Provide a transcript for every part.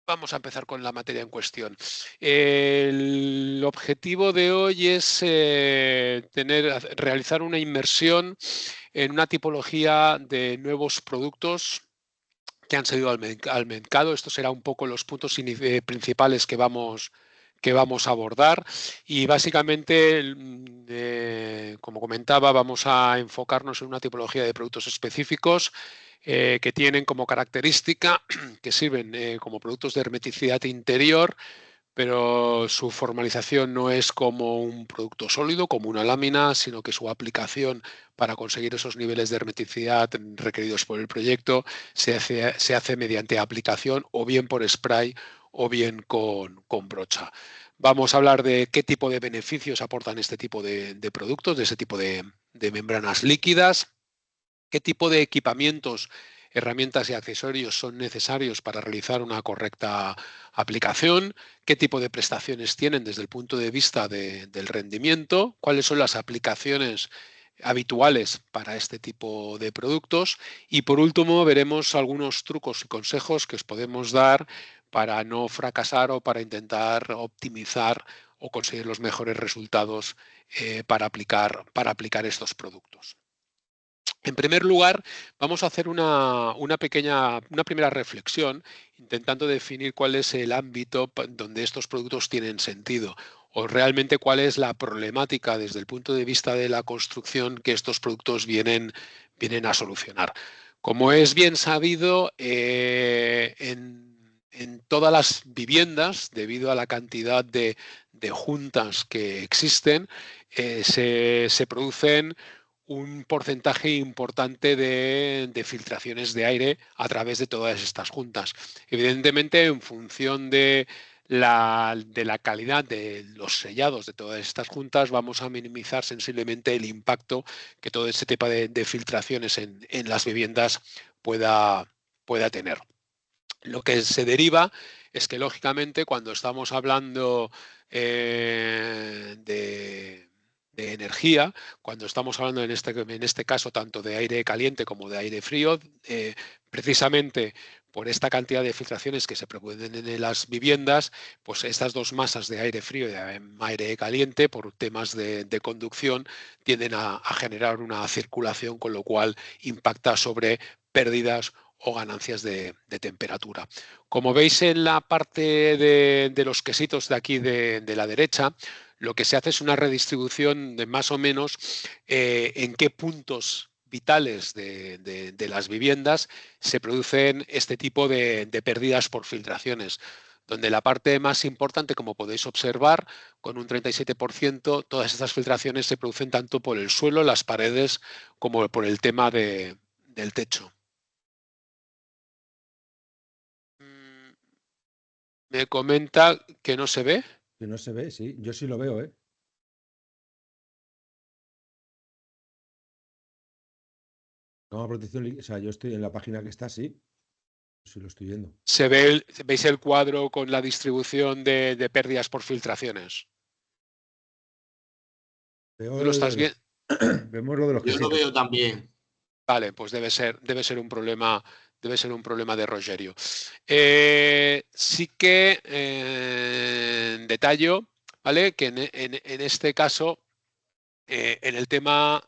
Vamos a empezar con la materia en cuestión. El objetivo de hoy es realizar una inmersión en una tipología de nuevos productos que han salido al mercado. Estos serán un poco los puntos principales que vamos a abordar y básicamente, como comentaba, vamos a enfocarnos en una tipología de productos específicos que tienen como característica que sirven como productos de hermeticidad interior, pero su formalización no es como un producto sólido, como una lámina, sino que su aplicación para conseguir esos niveles de hermeticidad requeridos por el proyecto se hace mediante aplicación o bien por spray o bien con brocha. Vamos a hablar de qué tipo de beneficios aportan este tipo de productos, de ese tipo de membranas líquidas, qué tipo de equipamientos, herramientas y accesorios son necesarios para realizar una correcta aplicación, qué tipo de prestaciones tienen desde el punto de vista del rendimiento, cuáles son las aplicaciones habituales para este tipo de productos y por último veremos algunos trucos y consejos que os podemos dar para no fracasar o para intentar optimizar o conseguir los mejores resultados para aplicar estos productos. En primer lugar, vamos a hacer una primera reflexión intentando definir cuál es el ámbito donde estos productos tienen sentido o realmente cuál es la problemática desde el punto de vista de la construcción que estos productos vienen a solucionar. Como es bien sabido, en todas las viviendas, debido a la cantidad de juntas que existen, se producen un porcentaje importante de filtraciones de aire a través de todas estas juntas. Evidentemente, en función de la calidad de los sellados de todas estas juntas, vamos a minimizar sensiblemente el impacto que todo ese tipo de filtraciones en las viviendas pueda tener. Lo que se deriva es que, lógicamente, cuando estamos hablando de energía, cuando estamos hablando en este caso tanto de aire caliente como de aire frío, precisamente por esta cantidad de filtraciones que se producen en las viviendas, pues estas dos masas de aire frío y de aire caliente, por temas de conducción, tienden a generar una circulación, con lo cual impacta sobre pérdidas o ganancias de temperatura. Como veis en la parte de los quesitos de aquí de la derecha, lo que se hace es una redistribución de más o menos en qué puntos vitales de las viviendas se producen este tipo de pérdidas por filtraciones, donde la parte más importante, como podéis observar, con un 37%, todas estas filtraciones se producen tanto por el suelo, las paredes, como por el tema del techo. Me comenta que no se ve. Que no se ve, sí. Yo sí lo veo, ¿eh? No, protección, o sea, yo estoy en la página que está, sí. Sí lo estoy viendo. ¿Veis el cuadro con la distribución de pérdidas por filtraciones? ¿Tú lo estás viendo? Vemos lo de los Yo lo quesitos. veo también. Vale, pues debe ser un problema. Debe ser un problema de Rogerio. Sí que detallo, ¿vale? Que en este caso, en el tema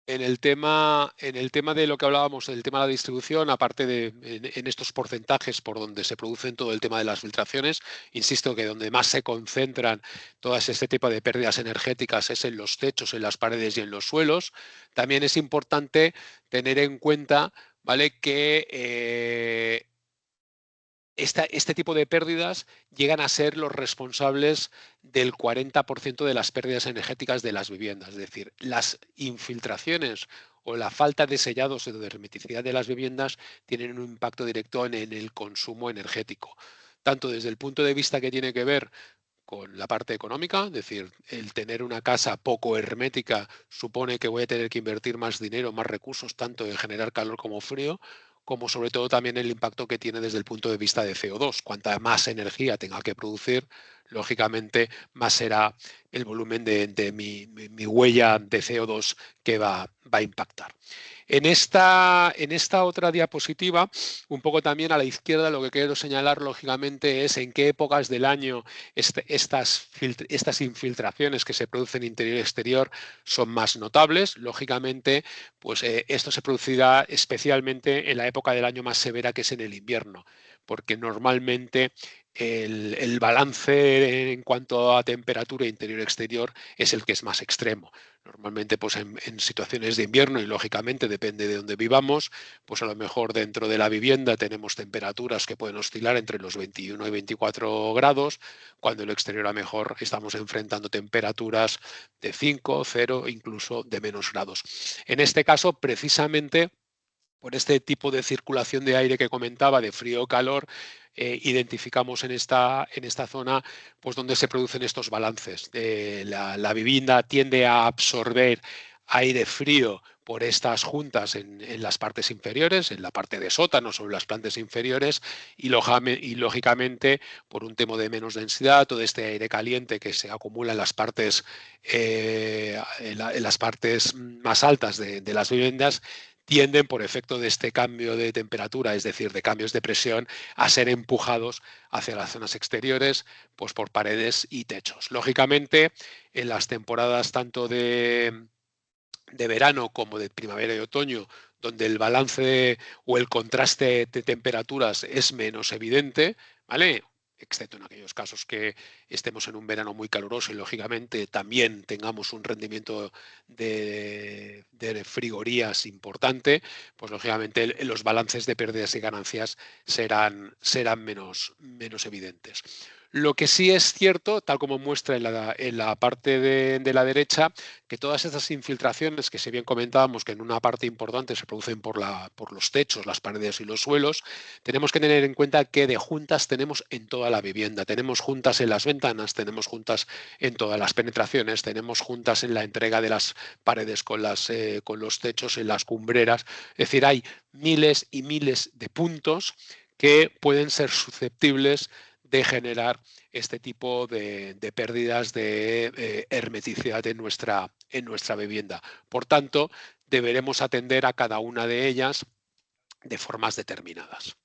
de lo que hablábamos, el tema de la distribución, aparte en estos porcentajes por donde se producen todo el tema de las filtraciones, insisto que donde más se concentran todas este tipo de pérdidas energéticas es en los techos, en las paredes y en los suelos. También es importante tener en cuenta, ¿vale?, que este tipo de pérdidas llegan a ser los responsables del 40% de las pérdidas energéticas de las viviendas. Es decir, las infiltraciones o la falta de sellados o de hermeticidad de las viviendas tienen un impacto directo en el consumo energético, tanto desde el punto de vista que tiene que ver con la parte económica, es decir, el tener una casa poco hermética supone que voy a tener que invertir más dinero, más recursos, tanto en generar calor como frío, como sobre todo también el impacto que tiene desde el punto de vista de CO2. Cuanta más energía tenga que producir, lógicamente más será el volumen de mi huella de CO2 que va a impactar. En esta otra diapositiva, un poco también a la izquierda, lo que quiero señalar lógicamente es en qué épocas del año estas infiltraciones que se producen interior-exterior son más notables. Lógicamente, pues esto se producirá especialmente en la época del año más severa, que es en el invierno, porque normalmente el balance en cuanto a temperatura interior-exterior es el que es más extremo. Normalmente, pues en situaciones de invierno, y lógicamente depende de dónde vivamos, pues a lo mejor dentro de la vivienda tenemos temperaturas que pueden oscilar entre los 21 y 24 grados, cuando en el exterior a lo mejor estamos enfrentando temperaturas de 5, 0, incluso de menos grados. En este caso, precisamente, por este tipo de circulación de aire que comentaba, de frío o calor, identificamos en esta zona pues donde se producen estos balances. La vivienda tiende a absorber aire frío por estas juntas en las partes inferiores, en la parte de sótano sobre las plantas inferiores, y lógicamente por un tema de menos densidad, todo este aire caliente que se acumula en las partes, en las partes más altas de las viviendas, tienden, por efecto de este cambio de temperatura, es decir, de cambios de presión, a ser empujados hacia las zonas exteriores, pues por paredes y techos. Lógicamente, en las temporadas tanto de verano como de primavera y otoño, donde el balance o el contraste de temperaturas es menos evidente, ¿vale? Excepto en aquellos casos que estemos en un verano muy caluroso y lógicamente también tengamos un rendimiento de frigorías importante, pues lógicamente los balances de pérdidas y ganancias serán menos evidentes. Lo que sí es cierto, tal como muestra en la parte de la derecha, que todas estas infiltraciones que si bien comentábamos que en una parte importante se producen por los techos, las paredes y los suelos, tenemos que tener en cuenta que de juntas tenemos en toda la vivienda. Tenemos juntas en las ventanas, tenemos juntas en todas las penetraciones, tenemos juntas en la entrega de las paredes con los techos, en las cumbreras. Es decir, hay miles y miles de puntos que pueden ser susceptibles de generar este tipo de pérdidas de hermeticidad en nuestra vivienda. Por tanto, deberemos atender a cada una de ellas de formas determinadas.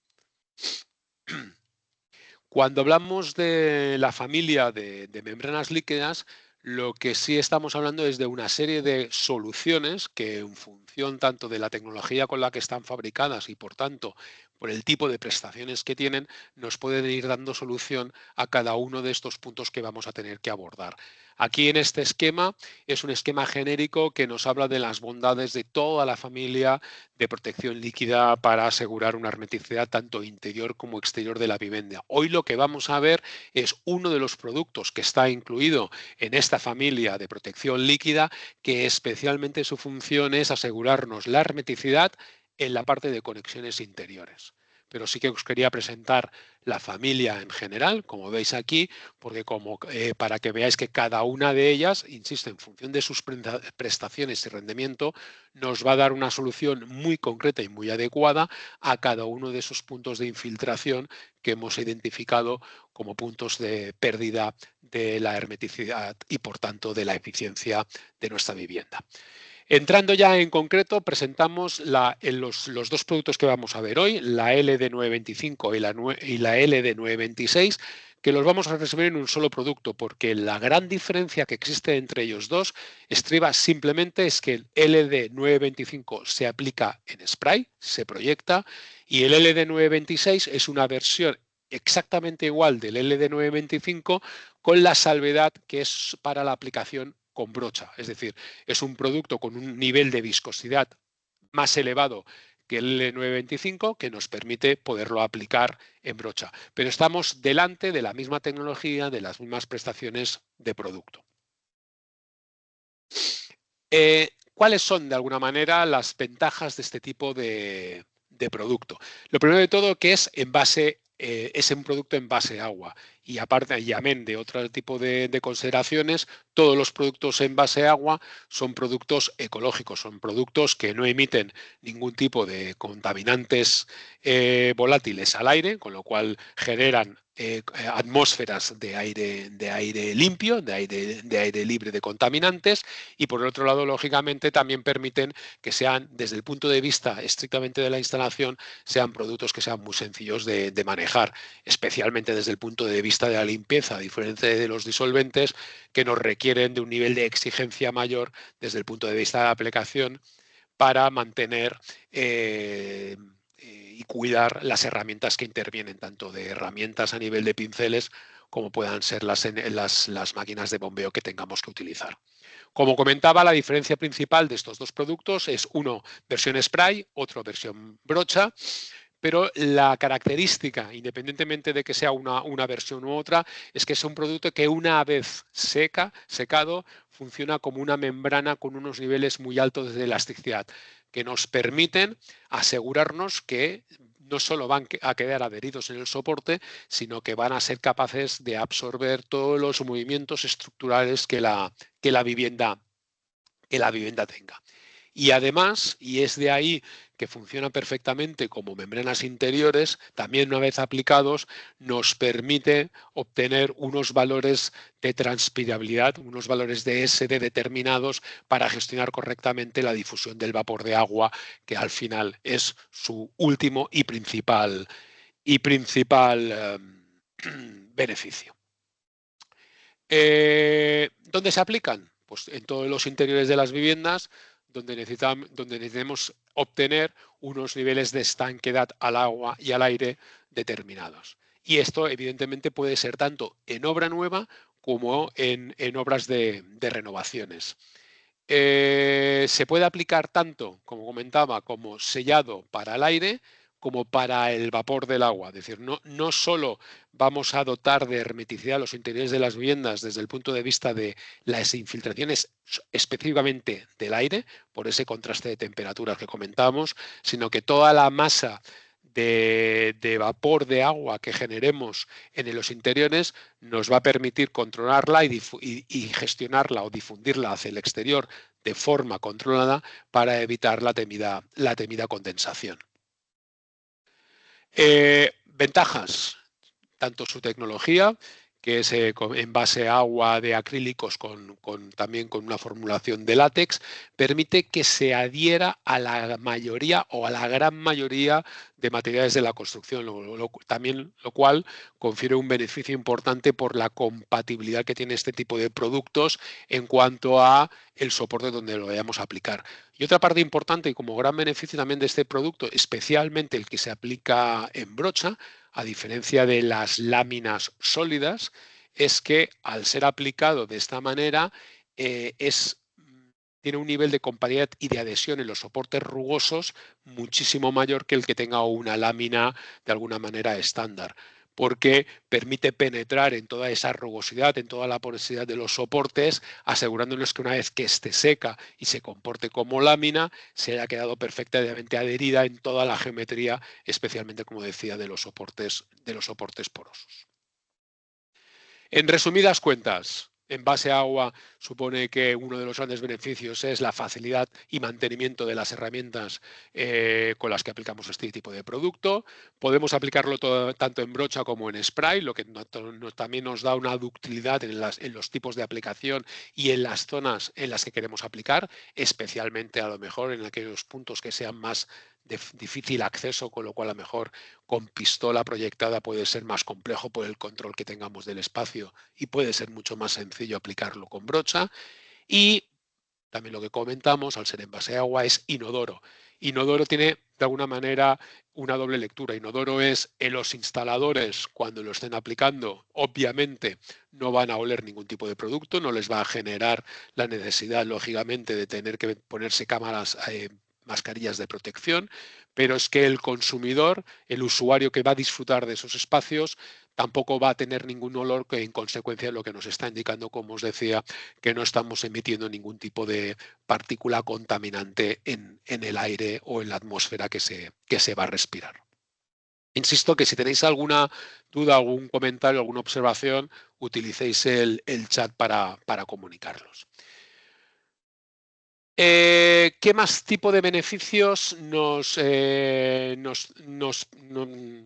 Cuando hablamos de la familia de membranas líquidas, lo que sí estamos hablando es de una serie de soluciones que, en función tanto de la tecnología con la que están fabricadas y por tanto por el tipo de prestaciones que tienen, nos pueden ir dando solución a cada uno de estos puntos que vamos a tener que abordar. Aquí en este esquema es un esquema genérico que nos habla de las bondades de toda la familia de protección líquida para asegurar una hermeticidad tanto interior como exterior de la vivienda. Hoy lo que vamos a ver es uno de los productos que está incluido en esta familia de protección líquida, que especialmente su función es asegurarnos la hermeticidad en la parte de conexiones interiores. Pero sí que os quería presentar la familia en general, como veis aquí, porque para que veáis que cada una de ellas, insisto, en función de sus prestaciones y rendimiento, nos va a dar una solución muy concreta y muy adecuada a cada uno de esos puntos de infiltración que hemos identificado como puntos de pérdida de la hermeticidad y, por tanto, de la eficiencia de nuestra vivienda. Entrando ya en concreto, presentamos los dos productos que vamos a ver hoy, la LD925 y la LD926, que los vamos a resumir en un solo producto, porque la gran diferencia que existe entre ellos dos estriba simplemente es que el LD925 se aplica en spray, se proyecta, y el LD926 es una versión exactamente igual del LD925, con la salvedad que es para la aplicación con brocha, es decir, es un producto con un nivel de viscosidad más elevado que el L925, que nos permite poderlo aplicar en brocha. Pero estamos delante de la misma tecnología, de las mismas prestaciones de producto. ¿Cuáles son, de alguna manera, las ventajas de este tipo de producto? Lo primero de todo, que es un producto en base agua. y aparte, y amén de otro tipo de consideraciones, todos los productos en base a agua son productos ecológicos, son productos que no emiten ningún tipo de contaminantes volátiles al aire, con lo cual generan atmósferas de aire limpio, de aire libre de contaminantes, y por otro lado, lógicamente, también permiten que sean, desde el punto de vista estrictamente de la instalación, sean productos que sean muy sencillos de manejar, especialmente desde el punto de vista de la limpieza, a diferencia de los disolventes que nos requieren de un nivel de exigencia mayor desde el punto de vista de la aplicación para mantener y cuidar las herramientas que intervienen, tanto de herramientas a nivel de pinceles como puedan ser las máquinas de bombeo que tengamos que utilizar. Como comentaba, la diferencia principal de estos dos productos es uno versión spray, otro versión brocha, pero la característica, independientemente de que sea una versión u otra, es que es un producto que una vez secado, funciona como una membrana con unos niveles muy altos de elasticidad, que nos permiten asegurarnos que no solo van a quedar adheridos en el soporte, sino que van a ser capaces de absorber todos los movimientos estructurales que la vivienda tenga. Y además, y es de ahí que funciona perfectamente como membranas interiores, también una vez aplicados, nos permite obtener unos valores de transpirabilidad, unos valores de SD determinados para gestionar correctamente la difusión del vapor de agua, que al final es su último y principal beneficio. ¿Dónde se aplican? Pues en todos los interiores de las viviendas donde necesitemos obtener unos niveles de estanquedad al agua y al aire determinados. Y esto evidentemente puede ser tanto en obra nueva como en obras de renovaciones. Se puede aplicar tanto, como comentaba, como sellado para el aire como para el vapor del agua. Es decir, no solo vamos a dotar de hermeticidad los interiores de las viviendas desde el punto de vista de las infiltraciones específicamente del aire, por ese contraste de temperaturas que comentamos, sino que toda la masa de vapor de agua que generemos en los interiores nos va a permitir controlarla y gestionarla o difundirla hacia el exterior de forma controlada para evitar la temida condensación. Ventajas, tanto su tecnología, que es en base a agua de acrílicos también con una formulación de látex, permite que se adhiera a la mayoría o a la gran mayoría de materiales de la construcción, lo cual confiere un beneficio importante por la compatibilidad que tiene este tipo de productos en cuanto a el soporte donde lo vayamos a aplicar. Y otra parte importante y como gran beneficio también de este producto, especialmente el que se aplica en brocha, a diferencia de las láminas sólidas, es que al ser aplicado de esta manera tiene un nivel de compatibilidad y de adhesión en los soportes rugosos muchísimo mayor que el que tenga una lámina de alguna manera estándar, porque permite penetrar en toda esa rugosidad, en toda la porosidad de los soportes, asegurándonos que una vez que esté seca y se comporte como lámina, se haya quedado perfectamente adherida en toda la geometría, especialmente, como decía, de los soportes porosos. En resumidas cuentas, en base a agua supone que uno de los grandes beneficios es la facilidad y mantenimiento de las herramientas con las que aplicamos este tipo de producto. Podemos aplicarlo tanto en brocha como en spray, lo que también nos da una ductilidad en los tipos de aplicación y en las zonas en las que queremos aplicar, especialmente a lo mejor en aquellos puntos que sean más de difícil acceso, con lo cual a lo mejor con pistola proyectada puede ser más complejo por el control que tengamos del espacio y puede ser mucho más sencillo aplicarlo con brocha. Y también lo que comentamos, al ser en base a agua, es inodoro. Inodoro tiene de alguna manera una doble lectura. Inodoro es en los instaladores, cuando lo estén aplicando, obviamente no van a oler ningún tipo de producto, no les va a generar la necesidad, lógicamente, de tener que ponerse mascarillas de protección, pero es que el consumidor, el usuario que va a disfrutar de esos espacios, tampoco va a tener ningún olor que en consecuencia lo que nos está indicando, como os decía, que no estamos emitiendo ningún tipo de partícula contaminante en el aire o en la atmósfera que se va a respirar. Insisto que si tenéis alguna duda, algún comentario, alguna observación, utilicéis el chat para comunicarlos. ¿Qué más tipo de beneficios de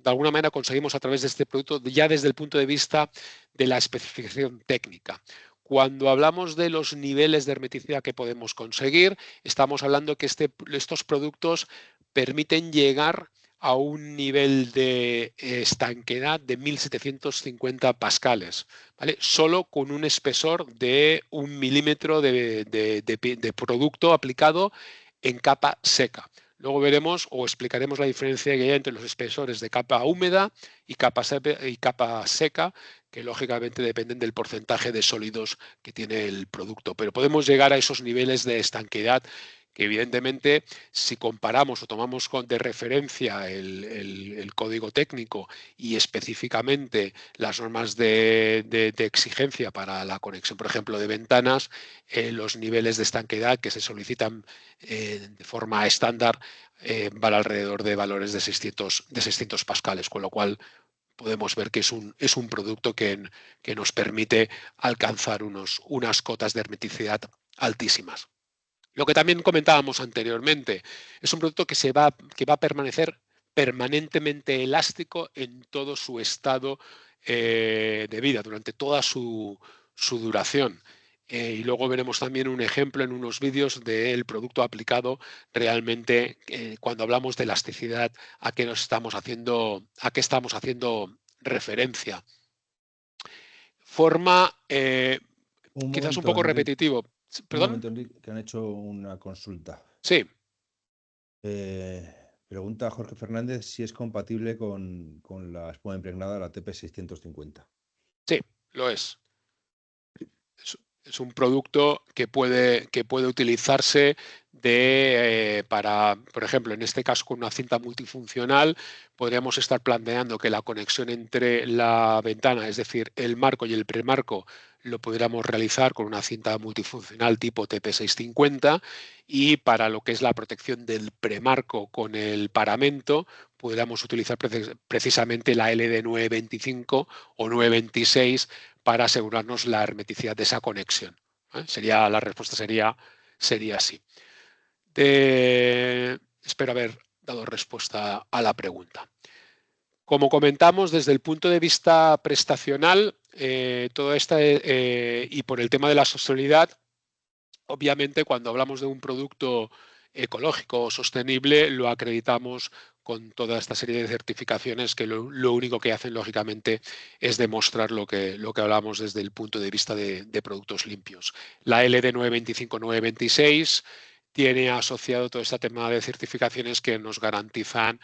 alguna manera conseguimos a través de este producto, ya desde el punto de vista de la especificación técnica? Cuando hablamos de los niveles de hermeticidad que podemos conseguir, estamos hablando que estos productos permiten llegar a un nivel de estanquedad de 1750 pascales, ¿vale? Solo con un espesor de 1 milímetro de producto aplicado en capa seca. Luego veremos o explicaremos la diferencia que hay entre los espesores de capa húmeda y capa seca, que lógicamente dependen del porcentaje de sólidos que tiene el producto. Pero podemos llegar a esos niveles de estanquedad que evidentemente si comparamos o tomamos de referencia el código técnico y específicamente las normas de exigencia para la conexión, por ejemplo, de ventanas, los niveles de estanquedad que se solicitan de forma estándar van alrededor de valores de 600 pascales, con lo cual podemos ver que es un producto que nos permite alcanzar unas cotas de hermeticidad altísimas. Lo que también comentábamos anteriormente, es un producto que va a permanecer permanentemente elástico en todo su estado de vida, durante toda su duración. Y luego veremos también un ejemplo en unos vídeos del producto aplicado realmente cuando hablamos de elasticidad, a qué estamos haciendo referencia. Forma Un quizás un momento, poco Enrique. repetitivo. Un ¿Perdón? momento, Enrique, que han hecho una consulta. Sí. Eh, Pregunta Jorge Fernández si es compatible con la espuma impregnada, la TP650. Sí, lo es. Es un producto que puede utilizarse para, por ejemplo, en este caso con una cinta multifuncional, podríamos estar planteando que la conexión entre la ventana, es decir, el marco y el premarco, lo podríamos realizar con una cinta multifuncional tipo TP650 y para lo que es la protección del premarco con el paramento, podríamos utilizar precisamente la LD925 o 926 para asegurarnos la hermeticidad de esa conexión. La respuesta sería así. Espero haber dado respuesta a la pregunta. Como comentamos, desde el punto de vista prestacional, todo esto y por el tema de la sostenibilidad, obviamente cuando hablamos de un producto ecológico o sostenible, lo acreditamos con toda esta serie de certificaciones que lo único que hacen, lógicamente, es demostrar lo que hablamos desde el punto de vista de productos limpios. La LD 925-926 tiene asociado todo este tema de certificaciones que nos garantizan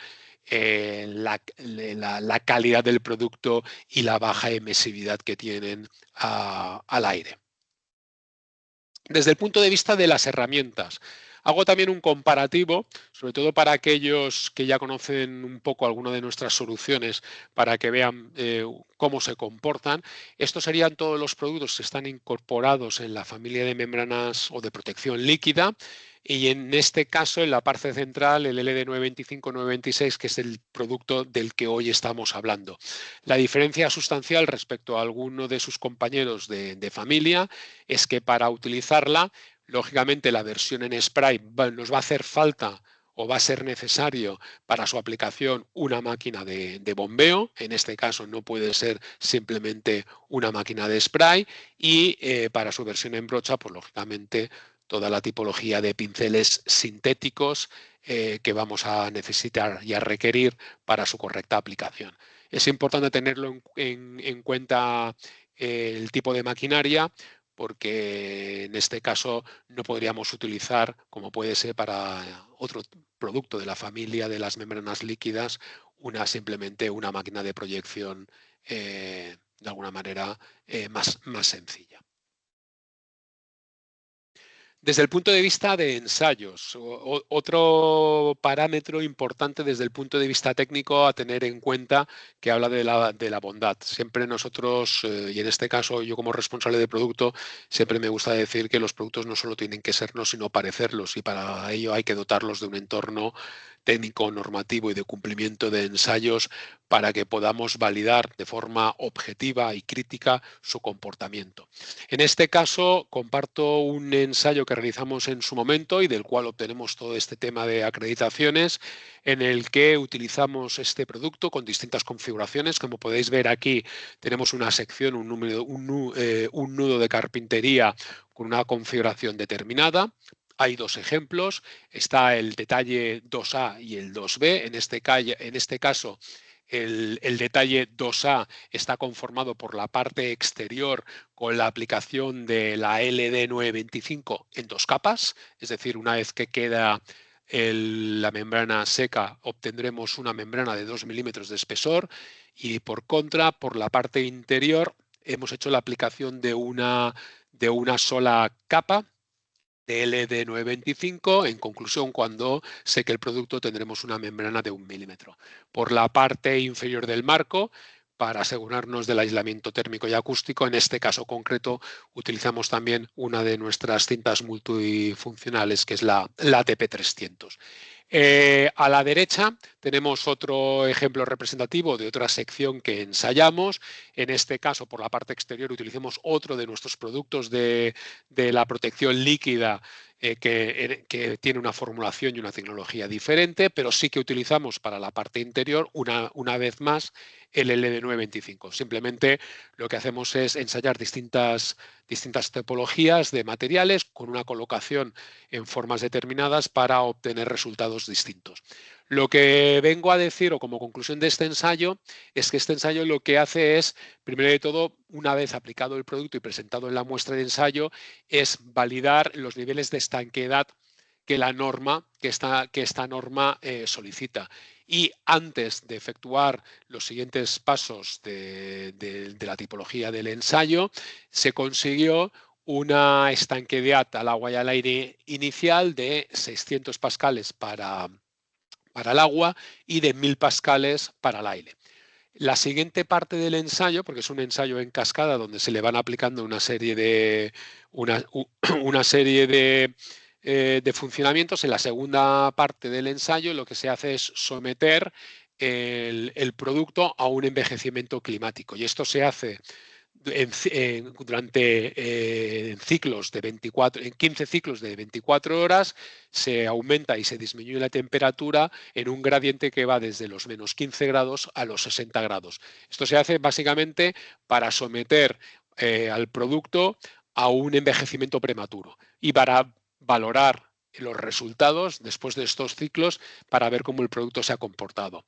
la calidad del producto y la baja emisividad que tienen al aire. Desde el punto de vista de las herramientas, hago también un comparativo, sobre todo para aquellos que ya conocen un poco alguna de nuestras soluciones, para que vean cómo se comportan. Estos serían todos los productos que están incorporados en la familia de membranas o de protección líquida. Y en este caso, en la parte central, el LD 925-926, que es el producto del que hoy estamos hablando. La diferencia sustancial respecto a alguno de sus compañeros de familia es que para utilizarla, lógicamente la versión en spray nos va a hacer falta o va a ser necesario para su aplicación una máquina de bombeo. En este caso no puede ser simplemente una máquina de spray y para su versión en brocha, pues lógicamente toda la tipología de pinceles sintéticos que vamos a necesitar y a requerir para su correcta aplicación. Es importante tenerlo en cuenta el tipo de maquinaria porque en este caso no podríamos utilizar, como puede ser para otro producto de la familia de las membranas líquidas, simplemente una máquina de proyección de alguna manera más sencilla. Desde el punto de vista de ensayos, otro parámetro importante desde el punto de vista técnico a tener en cuenta que habla de la bondad. Siempre nosotros, y en este caso yo como responsable de producto, siempre me gusta decir que los productos no solo tienen que sernos, sino parecerlos, y para ello hay que dotarlos de un entorno técnico, normativo y de cumplimiento de ensayos para que podamos validar de forma objetiva y crítica su comportamiento. En este caso, comparto un ensayo que realizamos en su momento y del cual obtenemos todo este tema de acreditaciones, en el que utilizamos este producto con distintas configuraciones. Como podéis ver aquí, tenemos una sección, un nudo de carpintería con una configuración determinada. Hay dos ejemplos, está el detalle 2A y el 2B. En este caso, el detalle 2A está conformado por la parte exterior con la aplicación de la LD925 en 2 capas, es decir, una vez que queda la membrana seca obtendremos una membrana de 2 milímetros de espesor, y por contra, por la parte interior hemos hecho la aplicación de una sola capa de LD925. En conclusión, cuando seque el producto tendremos una membrana de 1 milímetro. Por la parte inferior del marco, para asegurarnos del aislamiento térmico y acústico, en este caso concreto utilizamos también una de nuestras cintas multifuncionales, que es la TP300. A la derecha tenemos otro ejemplo representativo de otra sección que ensayamos. En este caso, por la parte exterior, utilizamos otro de nuestros productos de la protección líquida, que tiene una formulación y una tecnología diferente, pero sí que utilizamos para la parte interior una vez más el LD925. Simplemente lo que hacemos es ensayar distintas tipologías de materiales con una colocación en formas determinadas para obtener resultados distintos. Lo que vengo a decir, o como conclusión de este ensayo, es que este ensayo lo que hace es, primero de todo, una vez aplicado el producto y presentado en la muestra de ensayo, es validar los niveles de estanqueidad que esta norma solicita. Y antes de efectuar los siguientes pasos de la tipología del ensayo, se consiguió una estanqueidad al agua y al aire inicial de 600 pascales para el agua y de 1000 pascales para el aire. La siguiente parte del ensayo, porque es un ensayo en cascada donde se le van aplicando una serie de funcionamientos, en la segunda parte del ensayo lo que se hace es someter el producto a un envejecimiento climático, y esto se hace durante ciclos de 15 ciclos de 24 horas. Se aumenta y se disminuye la temperatura en un gradiente que va desde los menos 15 grados a los 60 grados. Esto se hace básicamente para someter al producto a un envejecimiento prematuro y para valorar los resultados después de estos ciclos, para ver cómo el producto se ha comportado.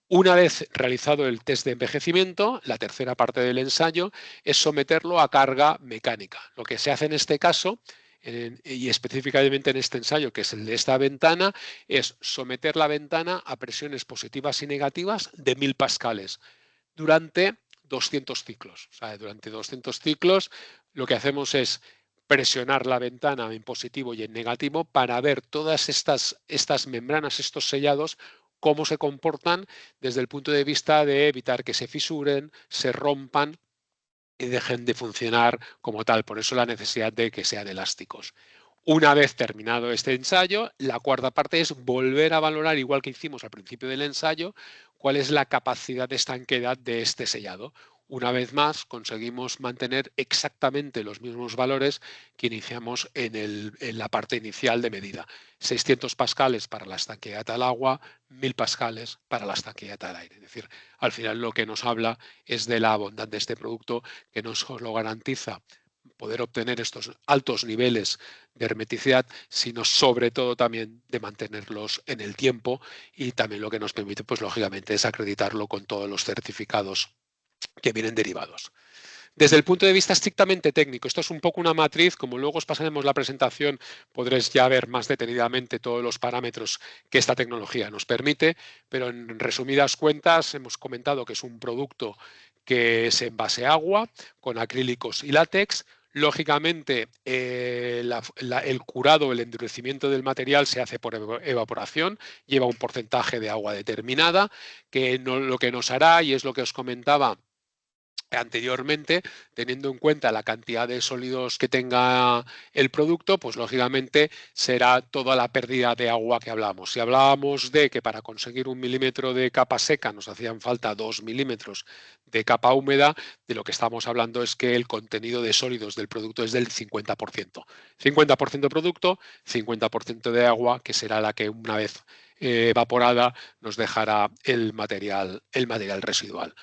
Una vez realizado el test de envejecimiento, la tercera parte del ensayo es someterlo a carga mecánica. Lo que se hace en este caso, y específicamente en este ensayo, que es el de esta ventana, es someter la ventana a presiones positivas y negativas de 1000 pascales durante 200 ciclos. O sea, durante 200 ciclos lo que hacemos es presionar la ventana en positivo y en negativo para ver todas estas membranas, estos sellados, cómo se comportan desde el punto de vista de evitar que se fisuren, se rompan y dejen de funcionar como tal. Por eso la necesidad de que sean elásticos. Una vez terminado este ensayo, la cuarta parte es volver a valorar, igual que hicimos al principio del ensayo, cuál es la capacidad de estanqueidad de este sellado. Una vez más, conseguimos mantener exactamente los mismos valores que iniciamos en la parte inicial de medida. 600 pascales para la estanqueidad al agua, 1000 pascales para la estanqueidad al aire. Es decir, al final lo que nos habla es de la bondad de este producto, que nos lo garantiza poder obtener estos altos niveles de hermeticidad, sino sobre todo también de mantenerlos en el tiempo, y también lo que nos permite, pues lógicamente, es acreditarlo con todos los certificados que vienen derivados. Desde el punto de vista estrictamente técnico, esto es un poco una matriz. Como luego os pasaremos la presentación, podréis ya ver más detenidamente todos los parámetros que esta tecnología nos permite, pero en resumidas cuentas hemos comentado que es un producto que es en base agua, con acrílicos y látex. Lógicamente, el curado, el endurecimiento del material se hace por evaporación, lleva un porcentaje de agua determinada, que lo que nos hará, y es lo que os comentaba anteriormente, teniendo en cuenta la cantidad de sólidos que tenga el producto, pues lógicamente será toda la pérdida de agua que hablamos. Si hablábamos de que para conseguir 1 milímetro de capa seca nos hacían falta 2 milímetros de capa húmeda, de lo que estamos hablando es que el contenido de sólidos del producto es del 50%. 50% producto, 50% de agua, que será la que una vez evaporada nos dejará el material residual.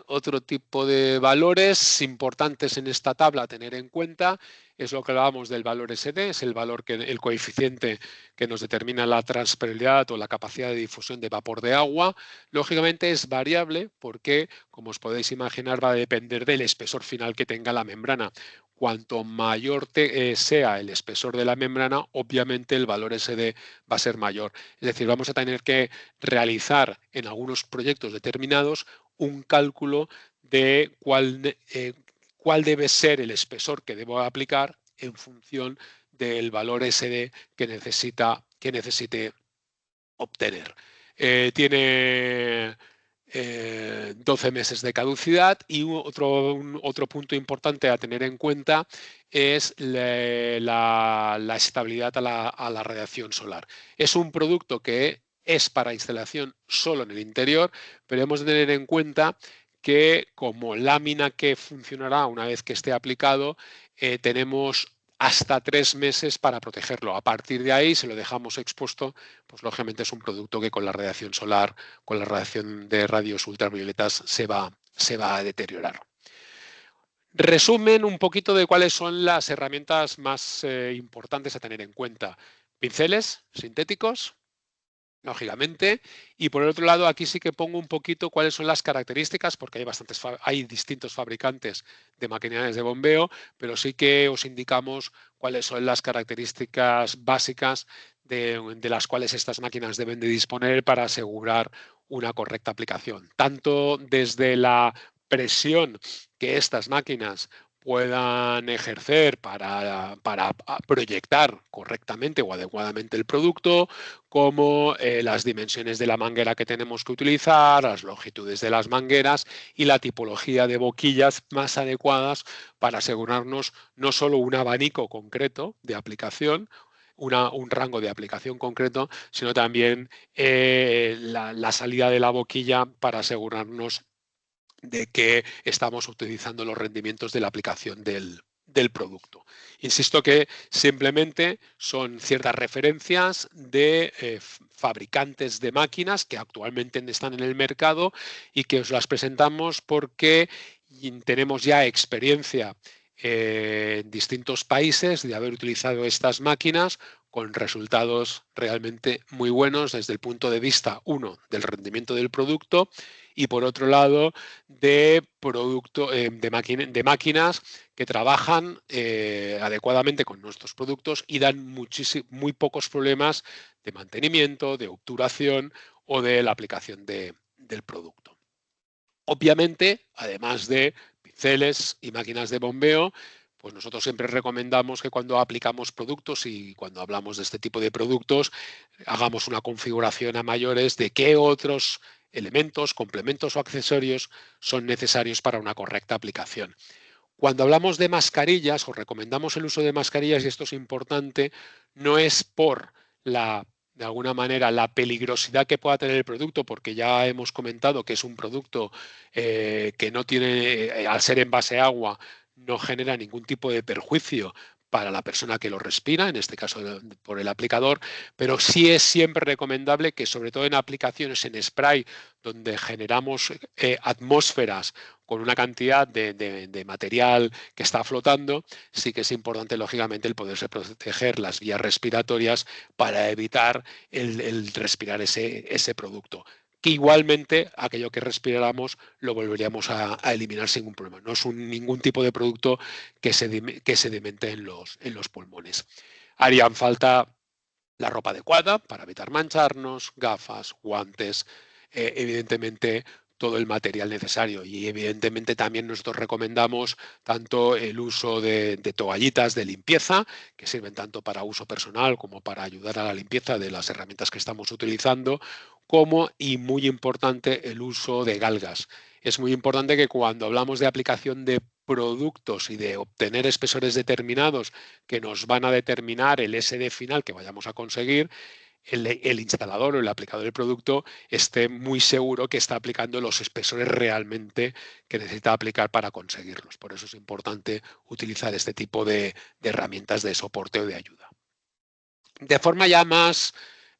Otro tipo de valores importantes en esta tabla a tener en cuenta es lo que hablábamos del valor SD, es el valor el coeficiente que nos determina la transpermeabilidad o la capacidad de difusión de vapor de agua. Lógicamente es variable porque, como os podéis imaginar, va a depender del espesor final que tenga la membrana. Cuanto mayor sea el espesor de la membrana, obviamente el valor SD va a ser mayor. Es decir, vamos a tener que realizar en algunos proyectos determinados un cálculo de cuál debe ser el espesor que debo aplicar en función del valor SD que necesite obtener. Tiene 12 meses de caducidad y otro punto importante a tener en cuenta es la estabilidad a la radiación solar. Es un producto que es para instalación solo en el interior, pero hemos de tener en cuenta que como lámina que funcionará una vez que esté aplicado, tenemos hasta 3 meses para protegerlo. A partir de ahí, si lo dejamos expuesto, pues lógicamente es un producto que con la radiación solar, con la radiación de rayos ultravioletas, se va a deteriorar. Resumen un poquito de cuáles son las herramientas más importantes a tener en cuenta. Pinceles sintéticos, lógicamente, y por el otro lado aquí sí que pongo un poquito cuáles son las características, porque hay distintos fabricantes de maquinarias de bombeo, pero sí que os indicamos cuáles son las características básicas de las cuales estas máquinas deben de disponer para asegurar una correcta aplicación, tanto desde la presión que estas máquinas puedan ejercer para proyectar correctamente o adecuadamente el producto, como las dimensiones de la manguera que tenemos que utilizar, las longitudes de las mangueras y la tipología de boquillas más adecuadas para asegurarnos no solo un abanico concreto de aplicación, un rango de aplicación concreto, sino también la salida de la boquilla para asegurarnos de que estamos utilizando los rendimientos de la aplicación del producto. Insisto que simplemente son ciertas referencias de fabricantes de máquinas que actualmente están en el mercado y que os las presentamos porque tenemos ya experiencia en distintos países de haber utilizado estas máquinas con resultados realmente muy buenos desde el punto de vista, uno, del rendimiento del producto y por otro lado de máquinas que trabajan adecuadamente con nuestros productos y dan muy pocos problemas de mantenimiento, de obturación o de la aplicación del producto. Obviamente, además de pinceles y máquinas de bombeo, pues nosotros siempre recomendamos que cuando aplicamos productos y cuando hablamos de este tipo de productos, hagamos una configuración a mayores de qué otros elementos, complementos o accesorios son necesarios para una correcta aplicación. Cuando hablamos de mascarillas o recomendamos el uso de mascarillas, y esto es importante, no es por de alguna manera la peligrosidad que pueda tener el producto, porque ya hemos comentado que es un producto que no tiene, al ser en base a agua, no genera ningún tipo de perjuicio para la persona que lo respira, en este caso por el aplicador, pero sí es siempre recomendable que, sobre todo en aplicaciones en spray, donde generamos atmósferas con una cantidad de material que está flotando, sí que es importante, lógicamente, el poderse proteger las vías respiratorias para evitar el respirar ese producto. Que igualmente aquello que respiráramos lo volveríamos a eliminar sin ningún problema. No es ningún tipo de producto que sedimente en los pulmones. Harían falta la ropa adecuada para evitar mancharnos, gafas, guantes, evidentemente todo el material necesario y evidentemente también nosotros recomendamos tanto el uso de toallitas de limpieza que sirven tanto para uso personal como para ayudar a la limpieza de las herramientas que estamos utilizando, como, y muy importante, el uso de galgas. es muy importante que cuando hablamos de aplicación de productos y de obtener espesores determinados que nos van a determinar el SD final que vayamos a conseguir, el instalador o el aplicador del producto esté muy seguro que está aplicando los espesores realmente que necesita aplicar para conseguirlos. Por eso es importante utilizar este tipo de herramientas de soporte o de ayuda. De forma ya más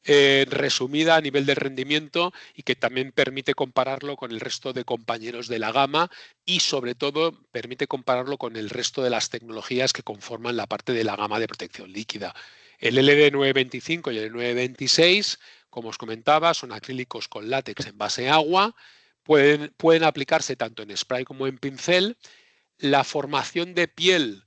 resumida a nivel de rendimiento y que también permite compararlo con el resto de compañeros de la gama y sobre todo permite compararlo con el resto de las tecnologías que conforman la parte de la gama de protección líquida. El LD925 y el 926, como os comentaba, son acrílicos con látex en base agua, pueden aplicarse tanto en spray como en pincel. La formación de piel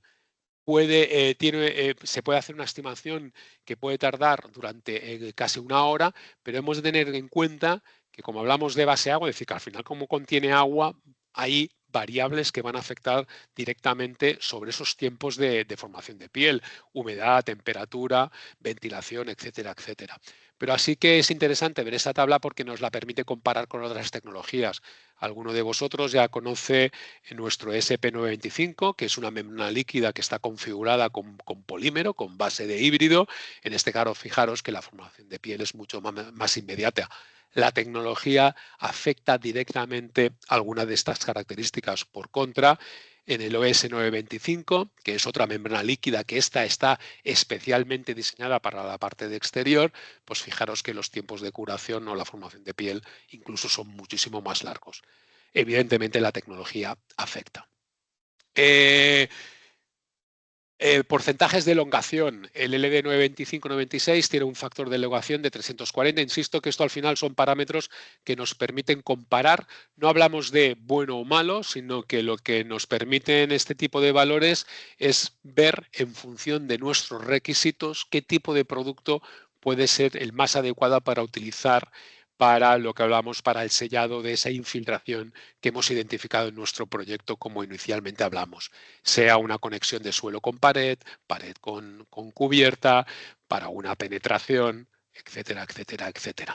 se puede hacer una estimación que puede tardar durante casi una hora, pero hemos de tener en cuenta que como hablamos de base agua, es decir, que al final como contiene agua, hay variables que van a afectar directamente sobre esos tiempos de formación de piel, humedad, temperatura, ventilación, etcétera, etcétera. Pero así que es interesante ver esta tabla porque nos la permite comparar con otras tecnologías. Alguno de vosotros ya conoce nuestro SP925, que es una membrana líquida que está configurada con polímero, con base de híbrido. En este caso, fijaros que la formación de piel es mucho más inmediata. La tecnología afecta directamente alguna de estas características. Por contra, en el OS925, que es otra membrana líquida, que esta está especialmente diseñada para la parte de exterior, pues fijaros que los tiempos de curación o la formación de piel incluso son muchísimo más largos. Evidentemente la tecnología afecta. Porcentajes de elongación. El LD925-96 tiene un factor de elongación de 340. Insisto que esto al final son parámetros que nos permiten comparar. No hablamos de bueno o malo, sino que lo que nos permiten este tipo de valores es ver en función de nuestros requisitos qué tipo de producto puede ser el más adecuado para utilizar para lo que hablamos, para el sellado de esa infiltración que hemos identificado en nuestro proyecto como inicialmente hablamos, sea una conexión de suelo con pared, pared con cubierta, para una penetración, etcétera, etcétera, etcétera.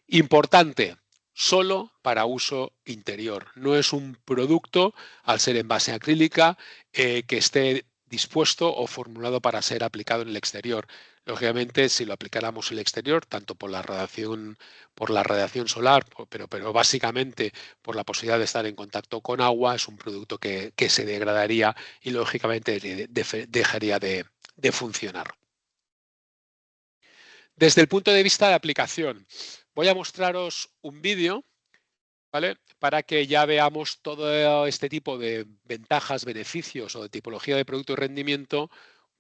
Importante, solo para uso interior. No es un producto, al ser en base acrílica, que esté dispuesto o formulado para ser aplicado en el exterior. Lógicamente, si lo aplicáramos en el exterior, tanto por la radiación solar, pero básicamente por la posibilidad de estar en contacto con agua, es un producto que se degradaría y lógicamente dejaría de funcionar. Desde el punto de vista de aplicación, voy a mostraros un vídeo, ¿vale? Para que ya veamos todo este tipo de ventajas, beneficios o de tipología de producto y rendimiento,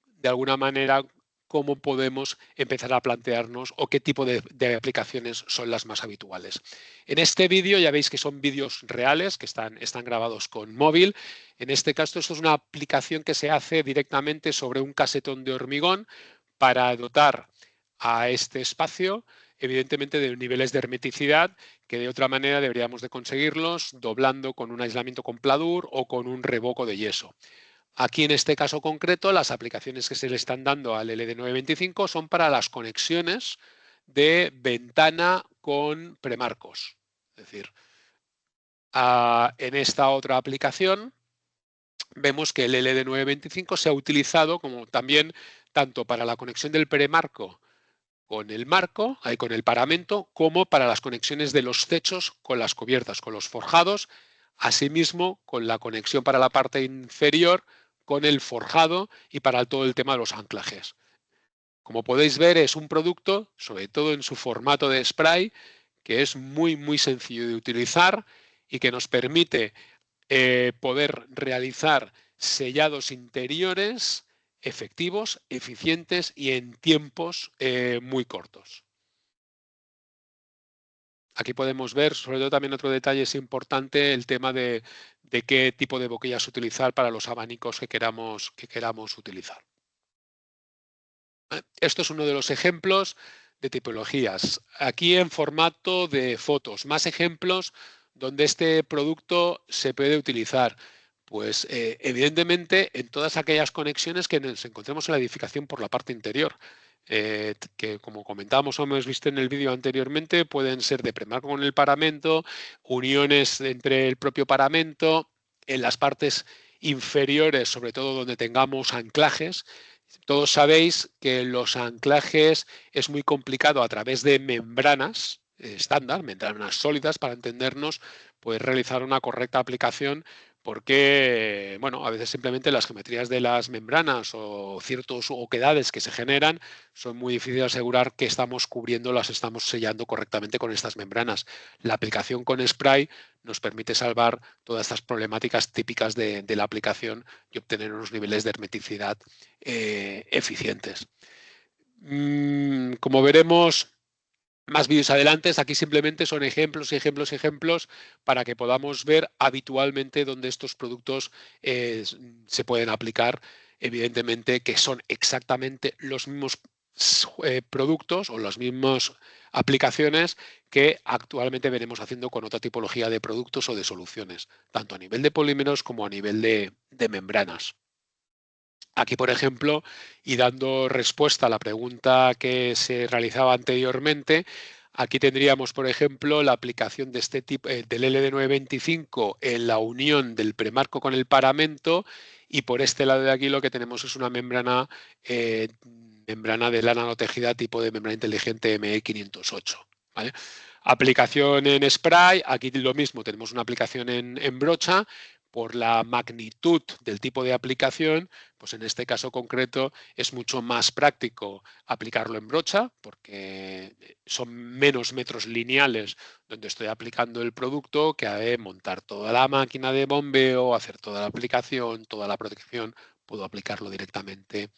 de alguna manera, cómo podemos empezar a plantearnos o qué tipo de aplicaciones son las más habituales. En este vídeo ya veis que son vídeos reales, que están grabados con móvil. En este caso, esto es una aplicación que se hace directamente sobre un casetón de hormigón para dotar a este espacio, evidentemente, de niveles de hermeticidad que de otra manera deberíamos de conseguirlos doblando con un aislamiento con pladur o con un revoco de yeso. Aquí en este caso concreto, las aplicaciones que se le están dando al LD925 son para las conexiones de ventana con premarcos. Es decir, en esta otra aplicación vemos que el LD925 se ha utilizado como también tanto para la conexión del premarco con el marco, con el paramento, como para las conexiones de los techos con las cubiertas, con los forjados, asimismo con la conexión para la parte inferior con el forjado y para todo el tema de los anclajes. Como podéis ver, es un producto, sobre todo en su formato de spray, que es muy, muy sencillo de utilizar y que nos permite poder realizar sellados interiores efectivos, eficientes y en tiempos muy cortos. Aquí podemos ver, sobre todo también otro detalle es importante, el tema de qué tipo de boquillas utilizar para los abanicos que queramos utilizar. Esto es uno de los ejemplos de tipologías. Aquí en formato de fotos, más ejemplos donde este producto se puede utilizar. Pues evidentemente en todas aquellas conexiones que nos encontremos en la edificación por la parte interior. que como comentábamos o hemos visto en el vídeo anteriormente, pueden ser de premarco con el paramento, uniones entre el propio paramento, en las partes inferiores, sobre todo donde tengamos anclajes. Todos sabéis que los anclajes es muy complicado a través de membranas estándar, membranas sólidas para entendernos, pues realizar una correcta aplicación porque, bueno, a veces simplemente las geometrías de las membranas o ciertas oquedades que se generan son muy difíciles de asegurar que estamos cubriendo, las estamos sellando correctamente con estas membranas. La aplicación con spray nos permite salvar todas estas problemáticas típicas de la aplicación y obtener unos niveles de hermeticidad eficientes. Como veremos más vídeos adelante, aquí simplemente son ejemplos y ejemplos y ejemplos para que podamos ver habitualmente dónde estos productos se pueden aplicar. Evidentemente que son exactamente los mismos productos o las mismas aplicaciones que actualmente venimos haciendo con otra tipología de productos o de soluciones, tanto a nivel de polímeros como a nivel de membranas. Aquí, por ejemplo, y dando respuesta a la pregunta que se realizaba anteriormente, aquí tendríamos, por ejemplo, la aplicación de este tipo del LD925 en la unión del premarco con el paramento, y por este lado de aquí lo que tenemos es una membrana de lana no tejida tipo de membrana inteligente ME508. ¿Vale? Aplicación en spray, aquí lo mismo, tenemos una aplicación en brocha. Por la magnitud del tipo de aplicación, pues en este caso concreto es mucho más práctico aplicarlo en brocha porque son menos metros lineales donde estoy aplicando el producto que montar toda la máquina de bombeo, hacer toda la aplicación, toda la protección, puedo aplicarlo directamente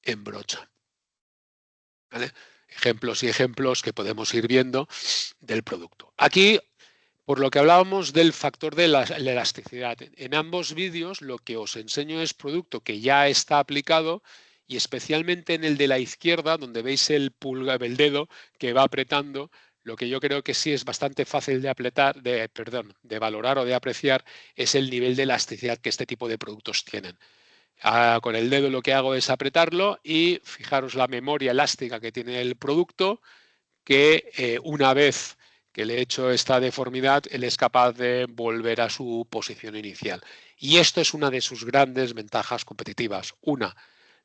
en brocha. ¿Vale? Ejemplos y ejemplos que podemos ir viendo del producto. Aquí, por lo que hablábamos del factor de la elasticidad, en ambos vídeos lo que os enseño es producto que ya está aplicado, y especialmente en el de la izquierda, donde veis el dedo que va apretando, lo que yo creo que sí es bastante fácil de de valorar o de apreciar es el nivel de elasticidad que este tipo de productos tienen. Con el dedo lo que hago es apretarlo y fijaros la memoria elástica que tiene el producto, que una vez que le he hecho esta deformidad, él es capaz de volver a su posición inicial. Y esto es una de sus grandes ventajas competitivas. Una,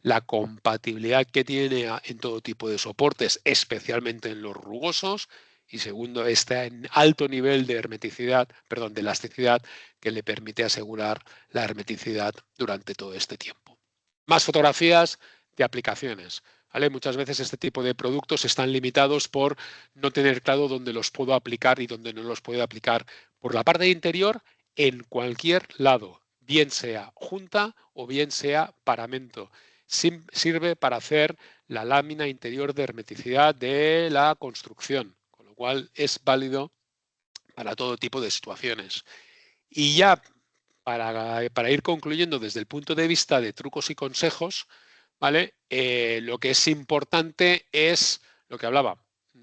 la compatibilidad que tiene en todo tipo de soportes, especialmente en los rugosos. Y segundo, este alto nivel de de elasticidad que le permite asegurar la hermeticidad durante todo este tiempo. Más fotografías de aplicaciones. ¿Vale? Muchas veces este tipo de productos están limitados por no tener claro dónde los puedo aplicar y dónde no los puedo aplicar. Por la parte interior, en cualquier lado, bien sea junta o bien sea paramento. Sirve para hacer la lámina interior de hermeticidad de la construcción, con lo cual es válido para todo tipo de situaciones. Y ya para ir concluyendo desde el punto de vista de trucos y consejos, ¿vale? Lo que es importante es lo que hablaba.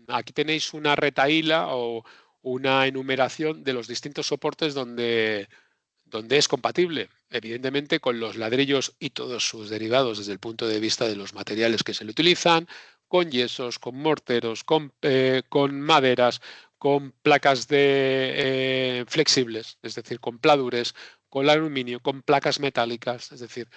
Aquí tenéis una retahíla o una enumeración de los distintos soportes donde es compatible, evidentemente con los ladrillos y todos sus derivados desde el punto de vista de los materiales que se le utilizan, con yesos, con morteros, con maderas, con placas flexibles, es decir, con pladures, con aluminio, con placas metálicas, es decir,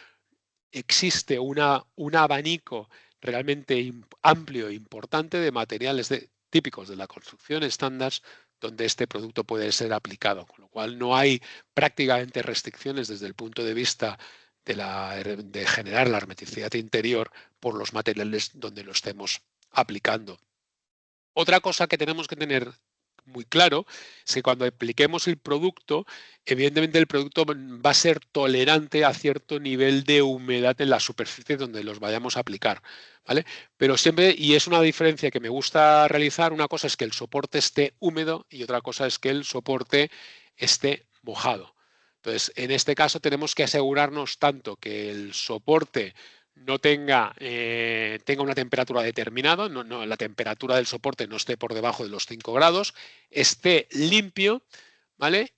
existe un abanico realmente amplio e importante de materiales típicos de la construcción estándar donde este producto puede ser aplicado, con lo cual no hay prácticamente restricciones desde el punto de vista de generar la hermeticidad interior por los materiales donde lo estemos aplicando. Otra cosa que tenemos que tener muy claro es que cuando apliquemos el producto, evidentemente el producto va a ser tolerante a cierto nivel de humedad en la superficie donde los vayamos a aplicar, ¿vale? Pero siempre, y es una diferencia que me gusta realizar, una cosa es que el soporte esté húmedo y otra cosa es que el soporte esté mojado. Entonces, en este caso tenemos que asegurarnos tanto que el soporte no tenga una temperatura determinada, la temperatura del soporte no esté por debajo de los 5 grados, esté limpio, ¿vale?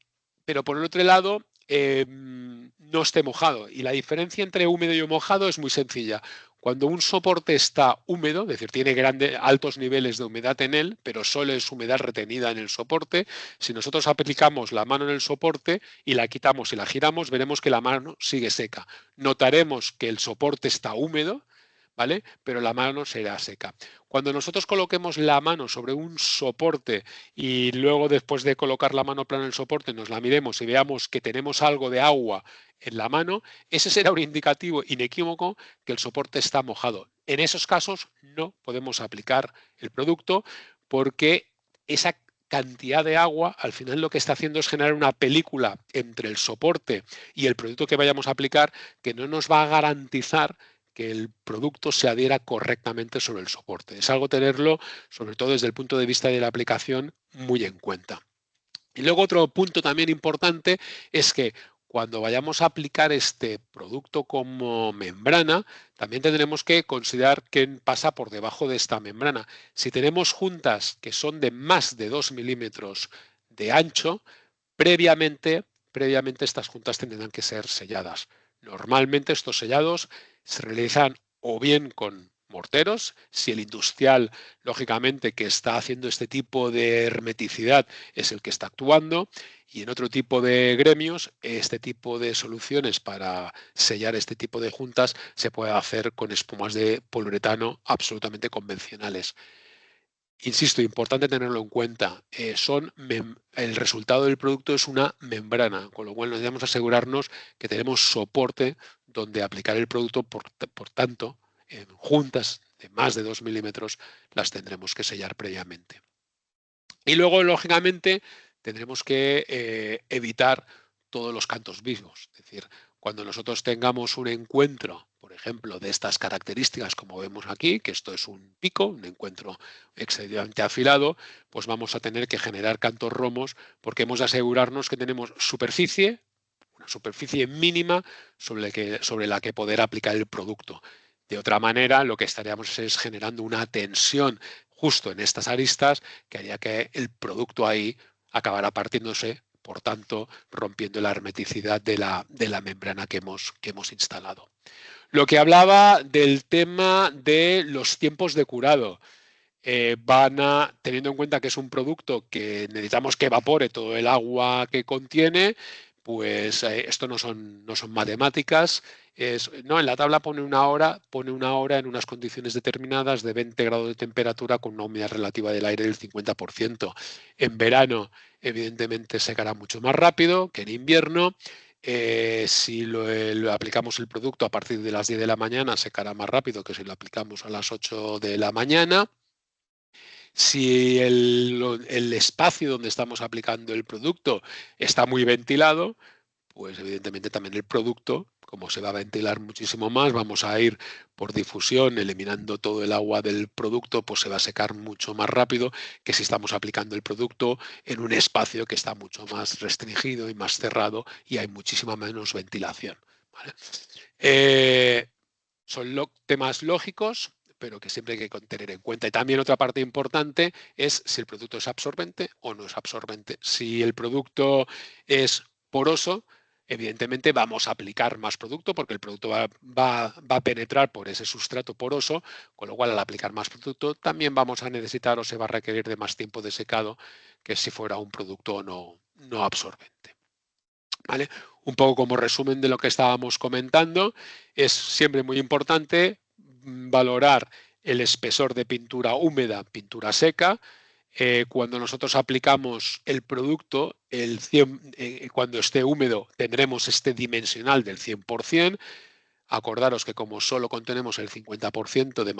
Pero por el otro lado, no esté mojado. Y la diferencia entre húmedo y mojado es muy sencilla. Cuando un soporte está húmedo, es decir, tiene altos niveles de humedad en él, pero solo es humedad retenida en el soporte, si nosotros aplicamos la mano en el soporte y la quitamos y la giramos, veremos que la mano sigue seca. Notaremos que el soporte está húmedo, ¿vale? Pero la mano será seca. Cuando nosotros coloquemos la mano sobre un soporte y luego después de colocar la mano plana en el soporte nos la miremos y veamos que tenemos algo de agua en la mano, ese será un indicativo inequívoco que el soporte está mojado. En esos casos no podemos aplicar el producto porque esa cantidad de agua al final lo que está haciendo es generar una película entre el soporte y el producto que vayamos a aplicar que no nos va a garantizar que el producto se adhiera correctamente sobre el soporte. Es algo tenerlo, sobre todo desde el punto de vista de la aplicación, muy en cuenta. Y luego otro punto también importante es que cuando vayamos a aplicar este producto como membrana, también tendremos que considerar qué pasa por debajo de esta membrana. Si tenemos juntas que son de más de 2 milímetros de ancho, previamente estas juntas tendrán que ser selladas. Normalmente estos sellados se realizan o bien con morteros, si el industrial, lógicamente, que está haciendo este tipo de hermeticidad es el que está actuando, y en otro tipo de gremios, este tipo de soluciones para sellar este tipo de juntas se puede hacer con espumas de poliuretano absolutamente convencionales. Insisto, importante tenerlo en cuenta. El resultado del producto es una membrana, con lo cual nos debemos asegurarnos que tenemos soporte donde aplicar el producto, por tanto, en juntas de más de 2 milímetros las tendremos que sellar previamente. Y luego, lógicamente, tendremos que evitar todos los cantos vivos. Es decir, cuando nosotros tengamos un encuentro, por ejemplo, de estas características, como vemos aquí, que esto es un pico, un encuentro excesivamente afilado, pues vamos a tener que generar cantos romos porque hemos de asegurarnos que tenemos una superficie mínima sobre la que poder aplicar el producto. De otra manera, lo que estaríamos es generando una tensión justo en estas aristas que haría que el producto ahí acabara partiéndose, por tanto, rompiendo la hermeticidad de la membrana que hemos instalado. Lo que hablaba del tema de los tiempos de curado. Teniendo en cuenta que es un producto que necesitamos que evapore todo el agua que contiene, pues esto no son matemáticas. No, en la tabla pone una hora en unas condiciones determinadas de 20 grados de temperatura con una humedad relativa del aire del 50%. En verano, evidentemente, secará mucho más rápido que en invierno. Si lo aplicamos el producto a partir de las 10 de la mañana, secará más rápido que si lo aplicamos a las 8 de la mañana. Si el espacio donde estamos aplicando el producto está muy ventilado, pues evidentemente también el producto, como se va a ventilar muchísimo más, vamos a ir por difusión eliminando todo el agua del producto, pues se va a secar mucho más rápido que si estamos aplicando el producto en un espacio que está mucho más restringido y más cerrado y hay muchísima menos ventilación. ¿Vale? Son temas lógicos, pero que siempre hay que tener en cuenta. Y también otra parte importante es si el producto es absorbente o no es absorbente. Si el producto es poroso, evidentemente vamos a aplicar más producto porque el producto va a penetrar por ese sustrato poroso, con lo cual al aplicar más producto también vamos a necesitar o se va a requerir de más tiempo de secado que si fuera un producto no absorbente. ¿Vale? Un poco como resumen de lo que estábamos comentando, es siempre muy importante valorar el espesor de pintura húmeda, pintura seca. Cuando nosotros aplicamos el producto, cuando esté húmedo tendremos este dimensional del 100%. Acordaros que como solo contenemos el 50% de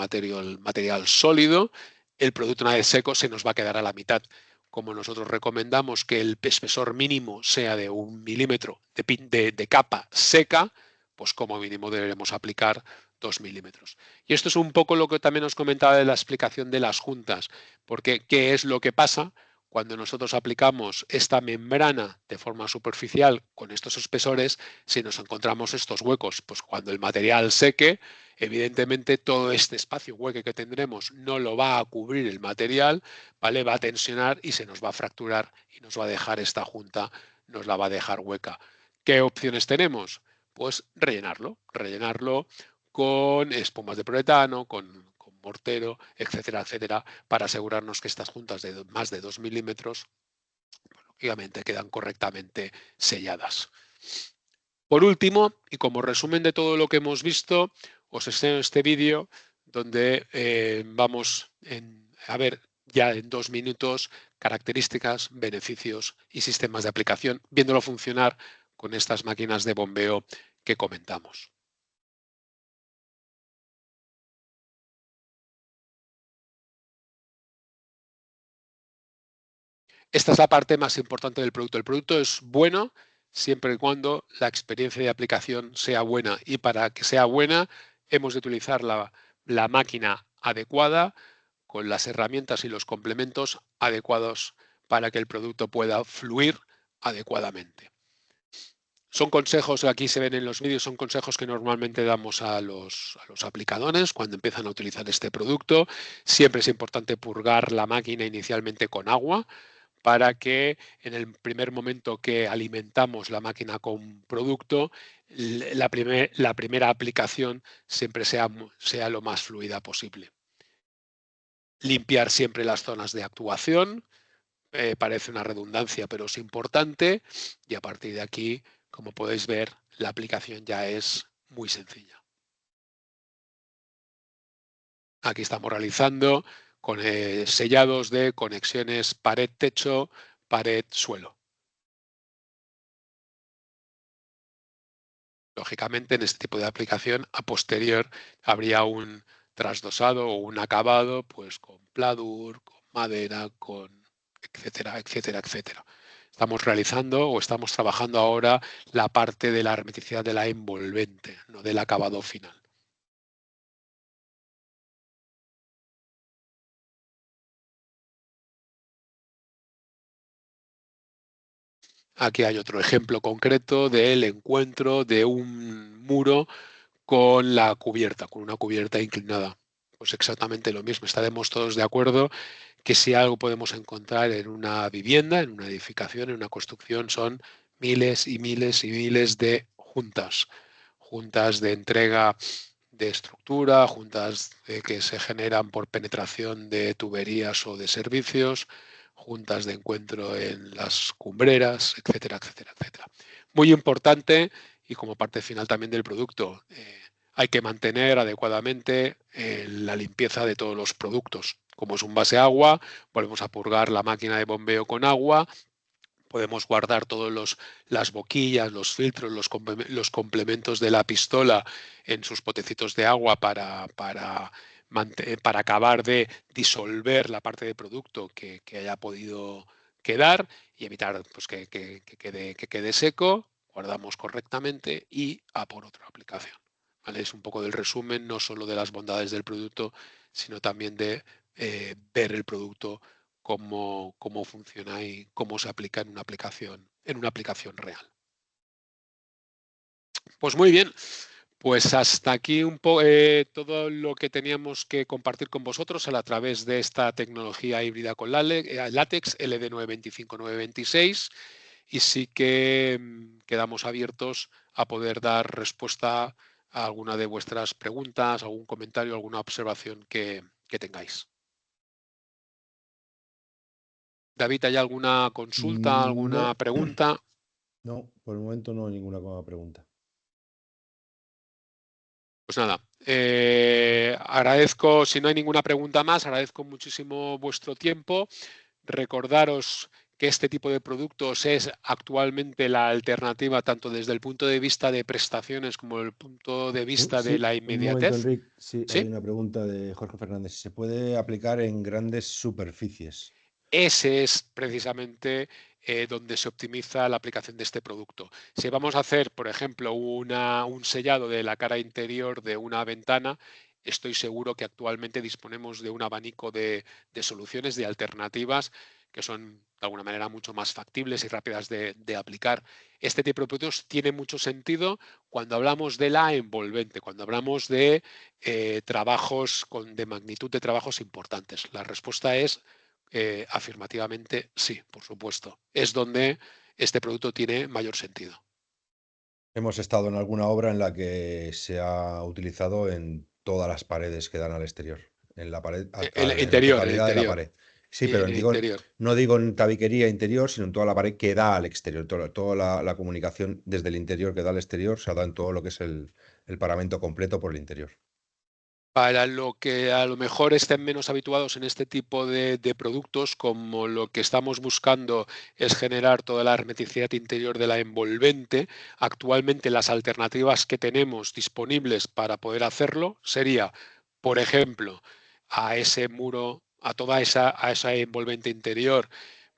material sólido, el producto una vez seco se nos va a quedar a la mitad. Como nosotros recomendamos que el espesor mínimo sea de 1 milímetro de capa seca, pues como mínimo deberemos aplicar 2 milímetros. Y esto es un poco lo que también os comentaba de la explicación de las juntas, porque ¿qué es lo que pasa cuando nosotros aplicamos esta membrana de forma superficial con estos espesores? Si nos encontramos estos huecos, pues cuando el material seque, evidentemente todo este espacio hueco que tendremos no lo va a cubrir el material, ¿vale? Va a tensionar y se nos va a fracturar y nos va a dejar esta junta, nos la va a dejar hueca. ¿Qué opciones tenemos? Pues rellenarlo con espumas de poliuretano, con mortero, etcétera, etcétera, para asegurarnos que estas juntas de más de 2 milímetros, lógicamente, quedan correctamente selladas. Por último, y como resumen de todo lo que hemos visto, os enseño este vídeo donde vamos a ver ya en 2 minutos características, beneficios y sistemas de aplicación, viéndolo funcionar con estas máquinas de bombeo que comentamos. Esta es la parte más importante del producto. El producto es bueno siempre y cuando la experiencia de aplicación sea buena. Y para que sea buena, hemos de utilizar la máquina adecuada con las herramientas y los complementos adecuados para que el producto pueda fluir adecuadamente. Son consejos, aquí se ven en los vídeos, son consejos que normalmente damos a los aplicadores cuando empiezan a utilizar este producto. Siempre es importante purgar la máquina inicialmente con agua para que en el primer momento que alimentamos la máquina con producto, la primera aplicación siempre sea lo más fluida posible. Limpiar siempre las zonas de actuación, parece una redundancia, pero es importante, y a partir de aquí, como podéis ver, la aplicación ya es muy sencilla. Aquí estamos realizando con sellados de conexiones pared-techo, pared-suelo. Lógicamente, en este tipo de aplicación, a posterior habría un trasdosado o un acabado pues con pladur, con madera, con etcétera, etcétera, etcétera. Estamos realizando o estamos trabajando ahora la parte de la hermeticidad de la envolvente, no del acabado final. Aquí hay otro ejemplo concreto del encuentro de un muro con la cubierta, con una cubierta inclinada. Pues exactamente lo mismo. Estaremos todos de acuerdo que si algo podemos encontrar en una vivienda, en una edificación, en una construcción, son miles y miles y miles de juntas. Juntas de entrega de estructura, juntas que se generan por penetración de tuberías o de servicios, juntas de encuentro en las cumbreras, etcétera, etcétera, etcétera. Muy importante y como parte final también del producto, hay que mantener adecuadamente la limpieza de todos los productos. Como es un base agua, volvemos a purgar la máquina de bombeo con agua, podemos guardar todas las boquillas, los filtros, los complementos de la pistola en sus potecitos de agua para acabar de disolver la parte de producto que haya podido quedar y evitar pues, que quede seco. Guardamos correctamente y a por otra aplicación. ¿Vale? Es un poco del resumen, no solo de las bondades del producto, sino también de ver el producto cómo funciona y cómo se aplica en una aplicación real. Pues muy bien, pues hasta aquí todo lo que teníamos que compartir con vosotros a través de esta tecnología híbrida con látex LD925-926 y sí que quedamos abiertos a poder dar respuesta a alguna de vuestras preguntas, algún comentario, alguna observación que tengáis. David, ¿hay alguna consulta, alguna No, pregunta? no, por el momento no hay ninguna pregunta. Pues nada, agradezco, si no hay ninguna pregunta más, agradezco muchísimo vuestro tiempo. Recordaros que este tipo de productos es actualmente la alternativa tanto desde el punto de vista de prestaciones como el punto de vista de Sí, la un momento, inmediatez. Enric. Sí, hay ¿Sí? una pregunta de Jorge Fernández. ¿Se puede aplicar en grandes superficies? Ese es precisamente donde se optimiza la aplicación de este producto. Si vamos a hacer, por ejemplo, un sellado de la cara interior de una ventana, estoy seguro que actualmente disponemos de un abanico de soluciones, de alternativas que son de alguna manera mucho más factibles y rápidas de aplicar. Este tipo de productos tiene mucho sentido cuando hablamos de la envolvente, cuando hablamos de trabajos de magnitud de trabajos importantes. La respuesta es afirmativamente sí, por supuesto. Es donde este producto tiene mayor sentido. Hemos estado en alguna obra en la que se ha utilizado en todas las paredes que dan al exterior, en la pared, en la El totalidad de la interior, pared. Sí, y pero en el interior. no digo en tabiquería interior, sino en toda la pared que da al exterior. Toda la comunicación desde el interior que da al exterior se ha dado en todo lo que es el paramento completo por el interior. Para lo que a lo mejor estén menos habituados en este tipo de productos, como lo que estamos buscando es generar toda la hermeticidad interior de la envolvente, actualmente las alternativas que tenemos disponibles para poder hacerlo sería, por ejemplo, a ese muro, a esa envolvente interior,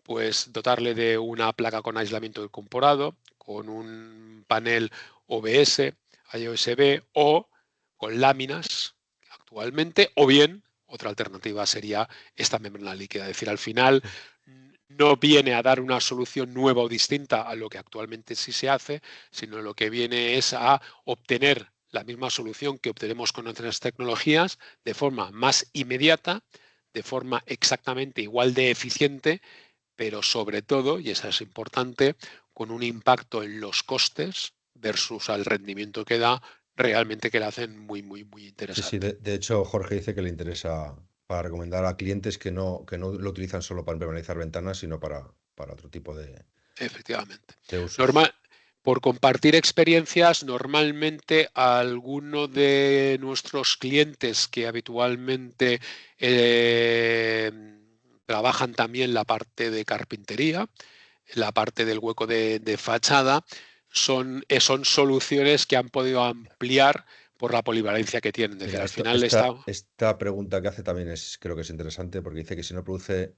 pues dotarle de una placa con aislamiento del comporado, con un panel OBS, IOSB o con láminas actualmente, o bien otra alternativa sería esta membrana líquida. Es decir, al final no viene a dar una solución nueva o distinta a lo que actualmente sí se hace, sino lo que viene es a obtener la misma solución que obtenemos con otras tecnologías de forma más inmediata, de forma exactamente igual de eficiente, pero sobre todo, y eso es importante, con un impacto en los costes versus al rendimiento que da, realmente que la hacen muy, muy, muy Sí, sí, interesante. de hecho Jorge dice que le interesa para recomendar a clientes que no lo utilizan solo para impermeabilizar ventanas, sino para otro tipo Efectivamente. de usos. Normal, por compartir experiencias, normalmente alguno de nuestros clientes que habitualmente eh, trabajan también la parte de carpintería, la parte del hueco de fachada, son soluciones que han podido ampliar por la polivalencia que tienen. Es decir, Mira, al final está esta pregunta que hace también creo que es interesante porque dice que si no produce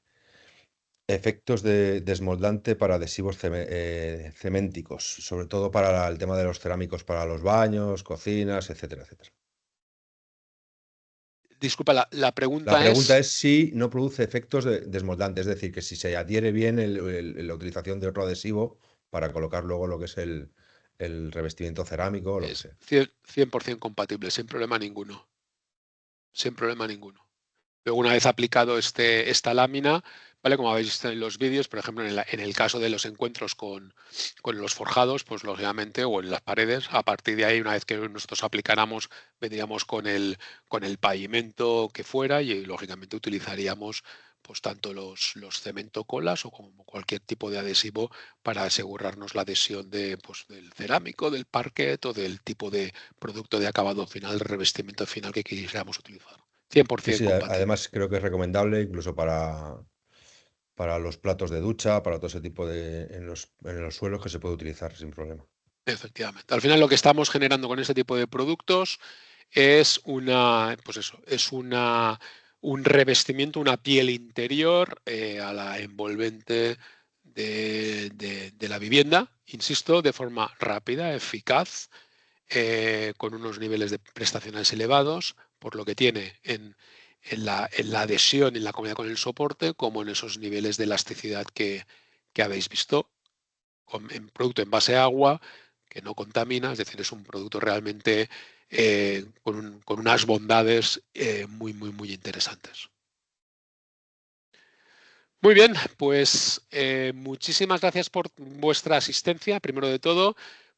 efectos de desmoldante para adhesivos ceménticos, sobre todo para el tema de los cerámicos para los baños, cocinas, etcétera, etcétera. disculpa, la La pregunta pregunta es, es si no produce efectos de desmoldante, es decir, que si se adhiere bien la utilización de otro adhesivo para colocar luego lo que es el revestimiento cerámico o lo que es sea. 100% compatible, sin problema ninguno. Sin problema ninguno. Luego, una vez aplicado esta lámina, ¿vale? Como habéis visto en los vídeos, por ejemplo, en el caso de los encuentros con los forjados, pues lógicamente, o en las paredes, a partir de ahí, una vez que nosotros aplicáramos, vendríamos con el pavimento que fuera y lógicamente utilizaríamos pues tanto los cemento colas o como cualquier tipo de adhesivo para asegurarnos la adhesión pues, del cerámico, del parquet o del tipo de producto de acabado final, revestimiento final que quisiéramos utilizar. Sí, 100% sí, compatible. además creo que es recomendable incluso para los platos de ducha, para todo ese tipo en los suelos que se puede utilizar sin problema. Efectivamente. Al final lo que estamos generando con este tipo de productos es pues eso, es un revestimiento, una piel interior a la envolvente de la vivienda, insisto, de forma rápida, eficaz, con unos niveles de prestaciones elevados, por lo que tiene en la adhesión, en la comunidad con el soporte, como en esos niveles de elasticidad que habéis visto en producto en base a agua que no contamina, es decir, es un producto realmente con unas bondades muy, muy, muy interesantes. Muy bien, pues muchísimas gracias por vuestra asistencia, primero de todo,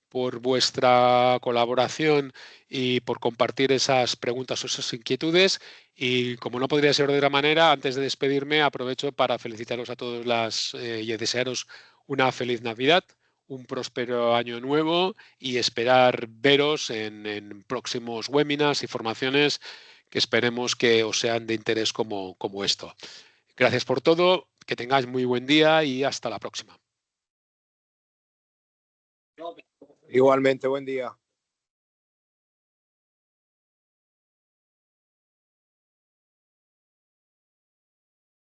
por vuestra colaboración y por compartir esas preguntas o esas inquietudes. Y como no podría ser de otra manera, antes de despedirme, aprovecho para felicitaros a todos y desearos una feliz Navidad, un próspero año nuevo y esperar veros en próximos webinars y formaciones que esperemos que os sean de interés como esto. Gracias por todo, que tengáis muy buen día y hasta la próxima. Igualmente, buen día.